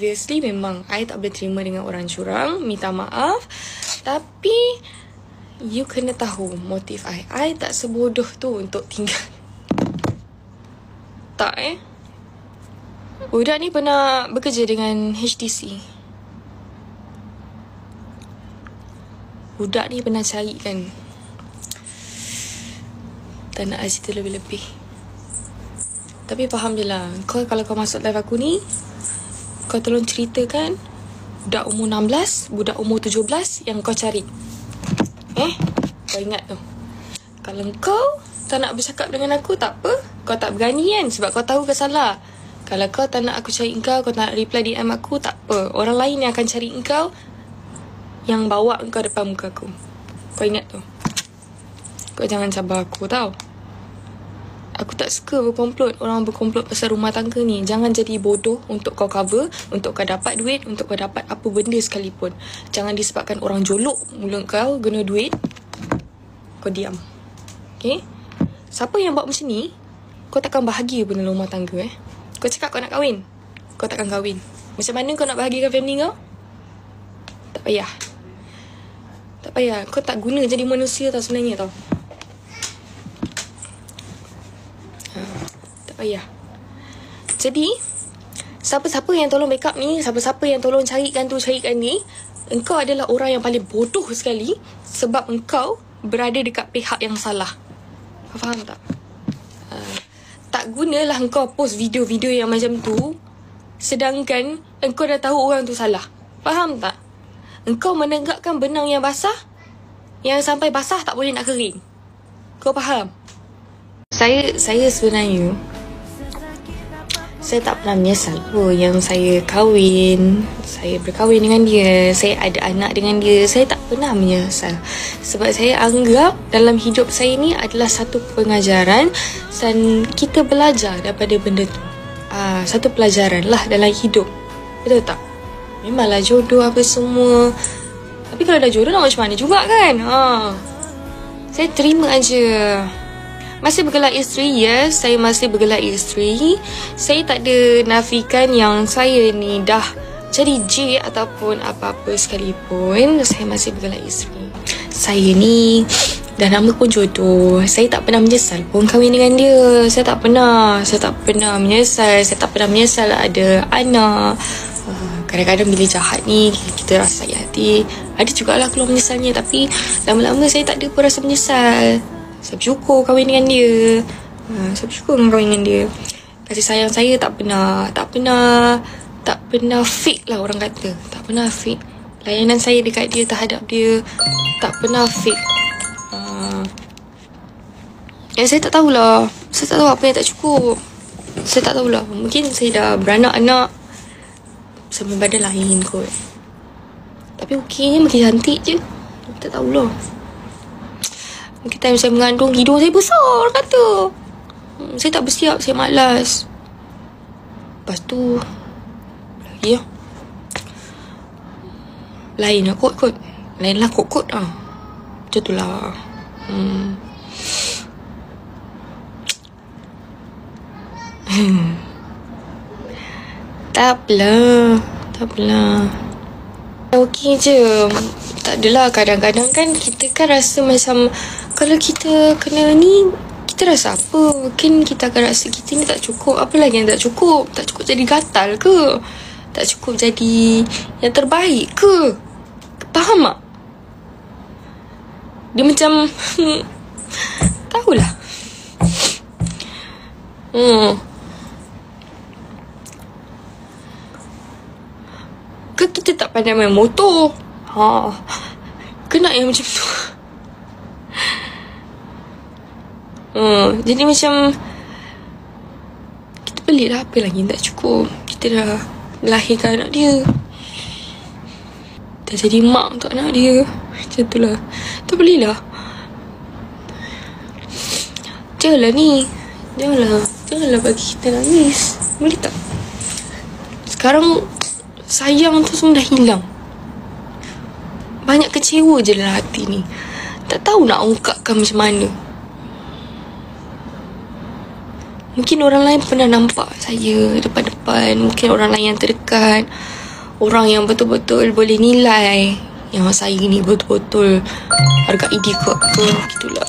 obviously memang I tak boleh terima dengan orang curang. Minta maaf. Tapi you kena tahu motif I. I tak sebodoh tu untuk tinggal. Tak budak ni pernah bekerja dengan HTC. Budak ni pernah cari kan. Tak nak cerita lebih-lebih. Tapi faham je lah. Kalau kau masuk live aku ni, kau tolong ceritakan budak umur 16, budak umur 17 yang kau cari. Kau ingat tu. Kalau kau tak nak bercakap dengan aku, tak apa. Kau tak berani kan, sebab kau tahu kau salah. Kalau kau tak nak aku cari engkau, kau tak nak reply DM aku, tak apa. Orang lain yang akan cari engkau, yang bawa engkau depan muka aku. Kau ingat tu. Kau jangan cabar aku tau. Aku tak suka berkomplot. Orang berkomplot pasal rumah tangga ni. Jangan jadi bodoh untuk kau cover, untuk kau dapat duit, untuk kau dapat apa benda sekalipun. Jangan disebabkan orang jolok mulut kau guna duit, kau diam. Okay? Siapa yang buat macam ni, kau takkan bahagia pun dalam rumah tangga. Kau cakap kau nak kahwin, kau takkan kahwin. Macam mana kau nak bahagiakan family kau? Tak payah. Tak payah. Kau tak guna jadi manusia tau sebenarnya tau. Tak payah. Jadi siapa-siapa yang tolong backup ni, siapa-siapa yang tolong carikan tu, carikan ni, engkau adalah orang yang paling bodoh sekali. Sebab engkau berada dekat pihak yang salah. Faham tak? Tak gunalah engkau post video-video yang macam tu, sedangkan engkau dah tahu orang tu salah. Faham tak? Engkau menegakkan benang yang basah, yang sampai basah tak boleh nak kering. Kau faham? Saya sebenarnya, saya tak pernah menyesal pun yang saya kahwin, saya berkahwin dengan dia, saya ada anak dengan dia. Saya tak pernah menyesal. Sebab saya anggap dalam hidup saya ni adalah satu pengajaran dan kita belajar daripada benda tu. Satu pelajaran lah dalam hidup. Betul tak? Memanglah jodoh apa semua. Tapi kalau dah jodoh nak macam mana juga kan? Saya terima aja. Masih bergelar isteri, yes. Saya masih bergelar isteri. Saya tak ada nafikan yang saya ni dah jadi J ataupun apa-apa sekalipun. Saya masih bergelar isteri. Saya ni dah nama pun jodoh. Saya tak pernah menyesal pun kahwin dengan dia. Saya tak pernah menyesal. Saya tak pernah menyesal ada anak. Kadang-kadang bila jahat ni, kita rasa sakit hati. Ada jugalah keluar menyesalnya. Tapi lama-lama saya tak ada pun rasa menyesal. Saya bersyukur kahwin dengan dia. Saya bersyukur dengan kahwin dengan dia. Kasih sayang saya tak pernah fake lah orang kata. Tak pernah fake. Layanan saya dekat dia, terhadap dia, tak pernah fake. Saya tak tahulah. Saya tak tahu apa yang tak cukup. Saya tak tahulah. Mungkin saya dah beranak-anak sama badan lain kot. Tapi okeynya makin cantik je. Tak tahulah. Mungkin time saya mengandung, hidung saya besar orang kata. Saya tak bersiap, saya malas. Lepas tu lagi lah. Lain lah kot. Lain lah kot lah. Macam tu lah. Tak apalah. Okey je. Tak adalah, kadang-kadang kan kita kan rasa macam kalau kita kena ni, kita rasa apa? Mungkin kita akan rasa kita ni tak cukup. Apa lagi yang tak cukup? Tak cukup jadi gatal ke? Tak cukup jadi yang terbaik ke? Faham tak? Dia macam tahulah. Ke kita tak pandai main motor? Kena yang macam tu. Jadi macam kita pelik lah, apa lagi yang tak cukup. Kita dah melahirkan anak dia, dah jadi mak untuk anak dia. Macam tu lah. Tak boleh lah. Janganlah bagi kita nangis. Boleh tak? Sekarang sayang tu semua dah hilang. Banyak kecewa je dalam hati ni. Tak tahu nak ungkapkan macam mana. Mungkin orang lain pernah nampak saya depan-depan. Mungkin orang lain yang terdekat, orang yang betul-betul boleh nilai yang saya ni betul-betul hargai dia ke gitulah.